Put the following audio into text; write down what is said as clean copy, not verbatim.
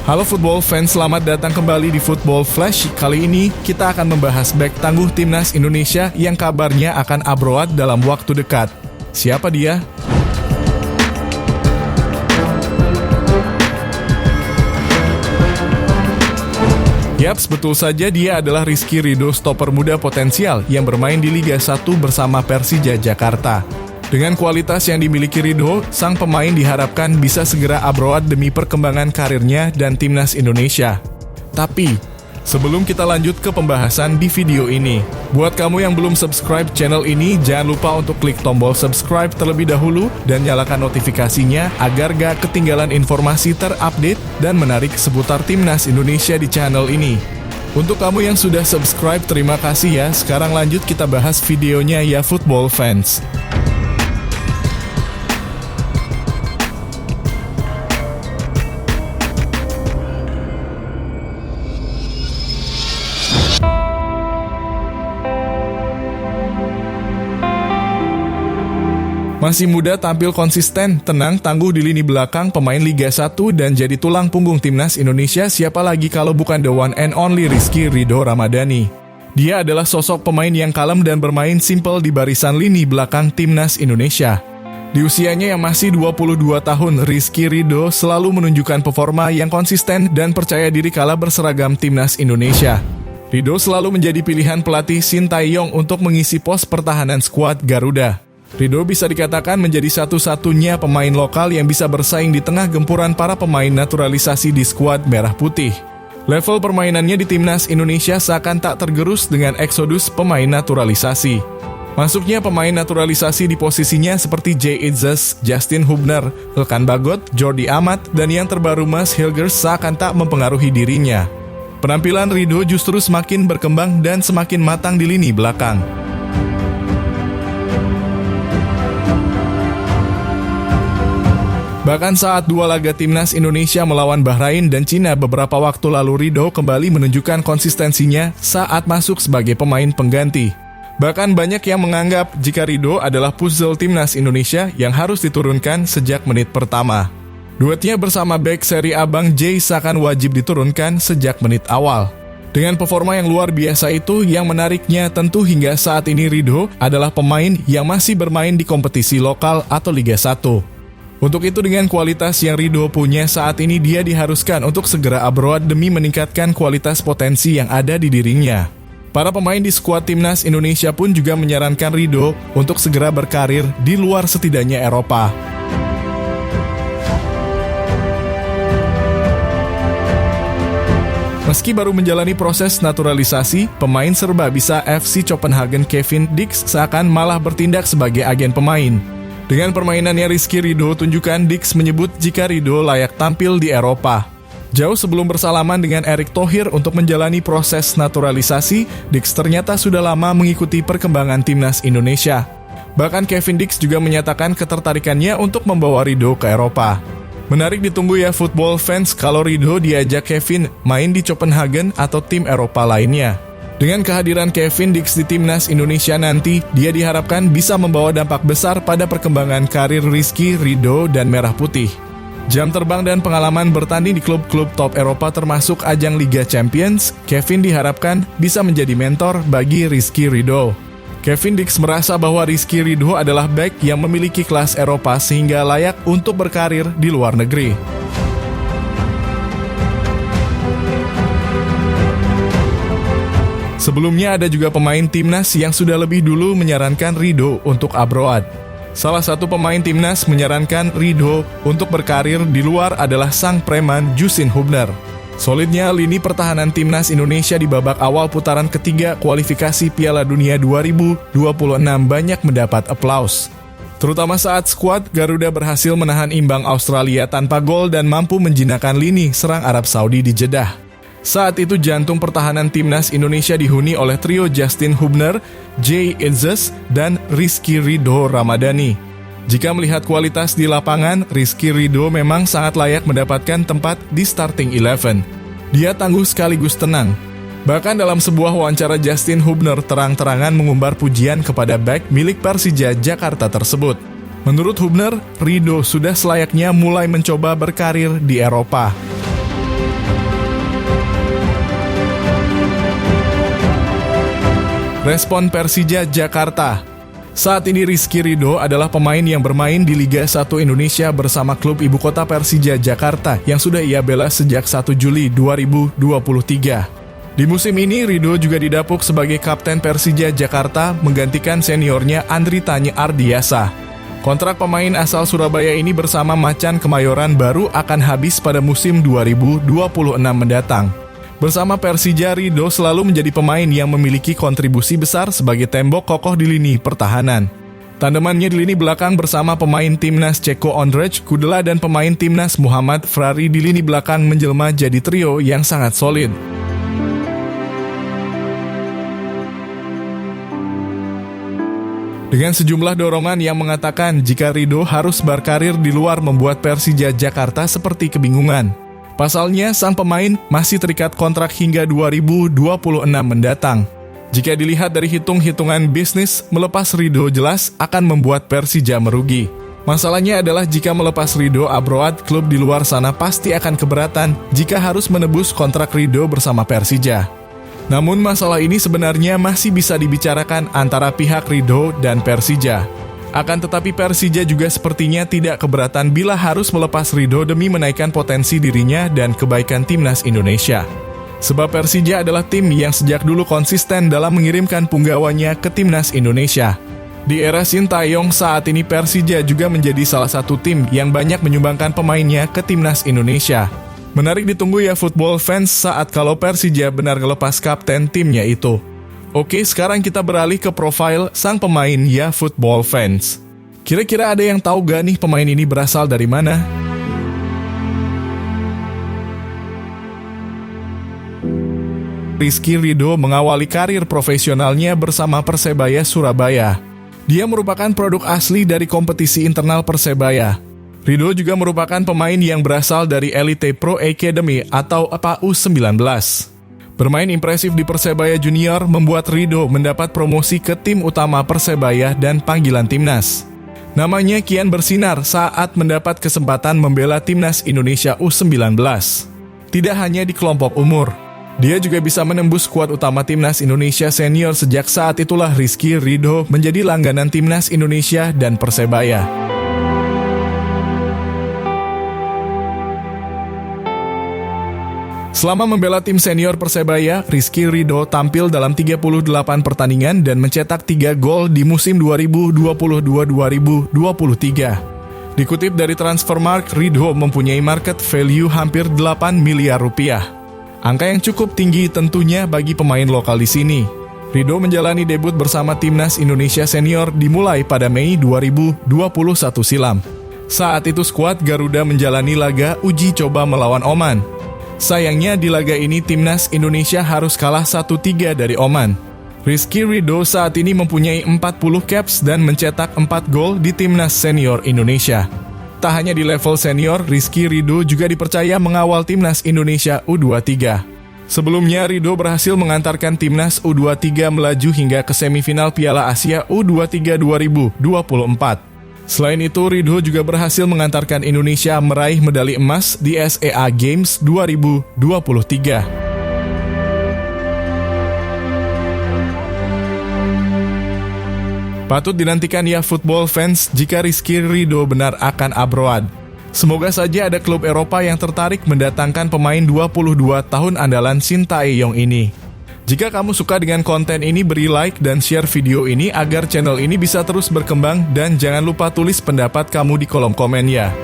Halo football fans, selamat datang kembali di Football Flash. Kali ini kita akan membahas bek tangguh timnas Indonesia yang kabarnya akan abroad dalam waktu dekat. Siapa dia? Yaps, betul saja, dia adalah Rizky Ridho, stopper muda potensial yang bermain di Liga 1 bersama Persija Jakarta. Dengan kualitas yang dimiliki Ridho, sang pemain diharapkan bisa segera abroad demi perkembangan karirnya dan timnas Indonesia. Tapi, sebelum kita lanjut ke pembahasan di video ini, buat kamu yang belum subscribe channel ini, jangan lupa untuk klik tombol subscribe terlebih dahulu dan nyalakan notifikasinya agar gak ketinggalan informasi terupdate dan menarik seputar timnas Indonesia di channel ini. Untuk kamu yang sudah subscribe, terima kasih ya. Sekarang lanjut kita bahas videonya ya football fans. Masih muda, tampil konsisten, tenang, tangguh di lini belakang, pemain Liga 1 dan jadi tulang punggung timnas Indonesia, siapa lagi kalau bukan the one and only Rizky Ridho Ramadhani. Dia adalah sosok pemain yang kalem dan bermain simpel di barisan lini belakang timnas Indonesia. Di usianya yang masih 22 tahun, Rizky Ridho selalu menunjukkan performa yang konsisten dan percaya diri kala berseragam timnas Indonesia. Ridho selalu menjadi pilihan pelatih Sintayong untuk mengisi pos pertahanan skuad Garuda. Ridho bisa dikatakan menjadi satu-satunya pemain lokal yang bisa bersaing di tengah gempuran para pemain naturalisasi di skuad Merah Putih. Level permainannya di timnas Indonesia seakan tak tergerus dengan eksodus pemain naturalisasi. Masuknya pemain naturalisasi di posisinya seperti Jay Itzes, Justin Hubner, Ilkan Bagot, Jordi Amat, dan yang terbaru Mas Hilgers seakan tak mempengaruhi dirinya. Penampilan Ridho justru semakin berkembang dan semakin matang di lini belakang. Bahkan saat dua laga timnas Indonesia melawan Bahrain dan Cina beberapa waktu lalu, Ridho kembali menunjukkan konsistensinya saat masuk sebagai pemain pengganti. Bahkan banyak yang menganggap jika Ridho adalah puzzle timnas Indonesia yang harus diturunkan sejak menit pertama. Duetnya bersama bek Serie A Bang Jay seakan wajib diturunkan sejak menit awal. Dengan performa yang luar biasa itu, yang menariknya tentu hingga saat ini Ridho adalah pemain yang masih bermain di kompetisi lokal atau Liga 1. Untuk itu, dengan kualitas yang Ridho punya saat ini, dia diharuskan untuk segera abroad demi meningkatkan kualitas potensi yang ada di dirinya. Para pemain di skuad timnas Indonesia pun juga menyarankan Ridho untuk segera berkarir di luar setidaknya Eropa. Meski baru menjalani proses naturalisasi, pemain serba bisa FC Copenhagen Kevin Dix seakan malah bertindak sebagai agen pemain. Dengan permainannya Rizky Ridho, tunjukkan Dix menyebut jika Ridho layak tampil di Eropa. Jauh sebelum bersalaman dengan Erick Thohir untuk menjalani proses naturalisasi, Dix ternyata sudah lama mengikuti perkembangan timnas Indonesia. Bahkan Kevin Dix juga menyatakan ketertarikannya untuk membawa Ridho ke Eropa. Menarik ditunggu ya football fans kalau Ridho diajak Kevin main di Copenhagen atau tim Eropa lainnya. Dengan kehadiran Kevin Dix di timnas Indonesia nanti, dia diharapkan bisa membawa dampak besar pada perkembangan karir Rizky Ridho dan Merah Putih. Jam terbang dan pengalaman bertanding di klub-klub top Eropa termasuk ajang Liga Champions, Kevin diharapkan bisa menjadi mentor bagi Rizky Ridho. Kevin Dix merasa bahwa Rizky Ridho adalah bek yang memiliki kelas Eropa sehingga layak untuk berkarir di luar negeri. Sebelumnya ada juga pemain timnas yang sudah lebih dulu menyarankan Ridho untuk abroad. Salah satu pemain timnas menyarankan Ridho untuk berkarir di luar adalah sang preman Justin Hubner. Solidnya lini pertahanan timnas Indonesia di babak awal putaran ketiga kualifikasi Piala Dunia 2026 banyak mendapat aplaus. Terutama saat skuad Garuda berhasil menahan imbang Australia tanpa gol dan mampu menjinakkan lini serang Arab Saudi di Jeddah. Saat itu jantung pertahanan timnas Indonesia dihuni oleh trio Justin Hubner, Jay Itzes, dan Rizky Ridho Ramadhani. Jika melihat kualitas di lapangan, Rizky Ridho memang sangat layak mendapatkan tempat di starting 11. Dia tangguh sekaligus tenang. Bahkan dalam sebuah wawancara, Justin Hubner terang-terangan mengumbar pujian kepada bek milik Persija Jakarta tersebut. Menurut Hubner, Ridho sudah selayaknya mulai mencoba berkarir di Eropa. Respon Persija Jakarta. Saat ini Rizky Ridho adalah pemain yang bermain di Liga 1 Indonesia bersama klub ibu kota Persija Jakarta yang sudah ia bela sejak 1 Juli 2023. Di musim ini, Ridho juga didapuk sebagai kapten Persija Jakarta menggantikan seniornya Andri Tani Ardiasa. Kontrak pemain asal Surabaya ini bersama Macan Kemayoran baru akan habis pada musim 2026 mendatang. Bersama Persija, Ridho selalu menjadi pemain yang memiliki kontribusi besar sebagai tembok kokoh di lini pertahanan. Tandemannya di lini belakang bersama pemain timnas Ceko Ondrej Kudela dan pemain timnas Muhammad Frari di lini belakang menjelma jadi trio yang sangat solid. Dengan sejumlah dorongan yang mengatakan jika Ridho harus berkarir di luar membuat Persija Jakarta seperti kebingungan. Pasalnya, sang pemain masih terikat kontrak hingga 2026 mendatang. Jika dilihat dari hitung-hitungan bisnis, melepas Ridho jelas akan membuat Persija merugi. Masalahnya adalah jika melepas Ridho abroad, klub di luar sana pasti akan keberatan jika harus menebus kontrak Ridho bersama Persija. Namun masalah ini sebenarnya masih bisa dibicarakan antara pihak Ridho dan Persija. Akan tetapi Persija juga sepertinya tidak keberatan bila harus melepas Ridho demi menaikkan potensi dirinya dan kebaikan timnas Indonesia. Sebab Persija adalah tim yang sejak dulu konsisten dalam mengirimkan punggawanya ke timnas Indonesia. Di era Sintayong saat ini Persija juga menjadi salah satu tim yang banyak menyumbangkan pemainnya ke timnas Indonesia. Menarik ditunggu ya football fans saat kalau Persija benar ngelepas kapten timnya itu. Oke, sekarang kita beralih ke profil sang pemain ya football fans. Kira-kira ada yang tahu gak nih pemain ini berasal dari mana? Rizky Ridho mengawali karir profesionalnya bersama Persebaya Surabaya. Dia merupakan produk asli dari kompetisi internal Persebaya. Ridho juga merupakan pemain yang berasal dari Elite Pro Academy atau U19. Bermain impresif di Persebaya Junior membuat Ridho mendapat promosi ke tim utama Persebaya dan panggilan timnas. Namanya kian bersinar saat mendapat kesempatan membela timnas Indonesia U19. Tidak hanya di kelompok umur, dia juga bisa menembus skuad utama timnas Indonesia senior. Sejak saat itulah Rizky Ridho menjadi langganan timnas Indonesia dan Persebaya. Selama membela tim senior Persebaya, Rizky Ridho tampil dalam 38 pertandingan dan mencetak 3 gol di musim 2022-2023. Dikutip dari Transfermarkt, Ridho mempunyai market value hampir 8 miliar rupiah. Angka yang cukup tinggi tentunya bagi pemain lokal di sini. Ridho menjalani debut bersama timnas Indonesia senior dimulai pada Mei 2021 silam. Saat itu skuad Garuda menjalani laga uji coba melawan Oman. Sayangnya di laga ini timnas Indonesia harus kalah 1-3 dari Oman. Rizky Ridho saat ini mempunyai 40 caps dan mencetak 4 gol di timnas senior Indonesia. Tak hanya di level senior, Rizky Ridho juga dipercaya mengawal timnas Indonesia U23. Sebelumnya Ridho berhasil mengantarkan timnas U23 melaju hingga ke semifinal Piala Asia U23 2024. Selain itu, Ridho juga berhasil mengantarkan Indonesia meraih medali emas di SEA Games 2023. Patut dinantikan ya football fans jika Rizky Ridho benar akan abroad. Semoga saja ada klub Eropa yang tertarik mendatangkan pemain 22 tahun andalan Sintayong ini. Jika kamu suka dengan konten ini, beri like dan share video ini agar channel ini bisa terus berkembang dan jangan lupa tulis pendapat kamu di kolom komen ya.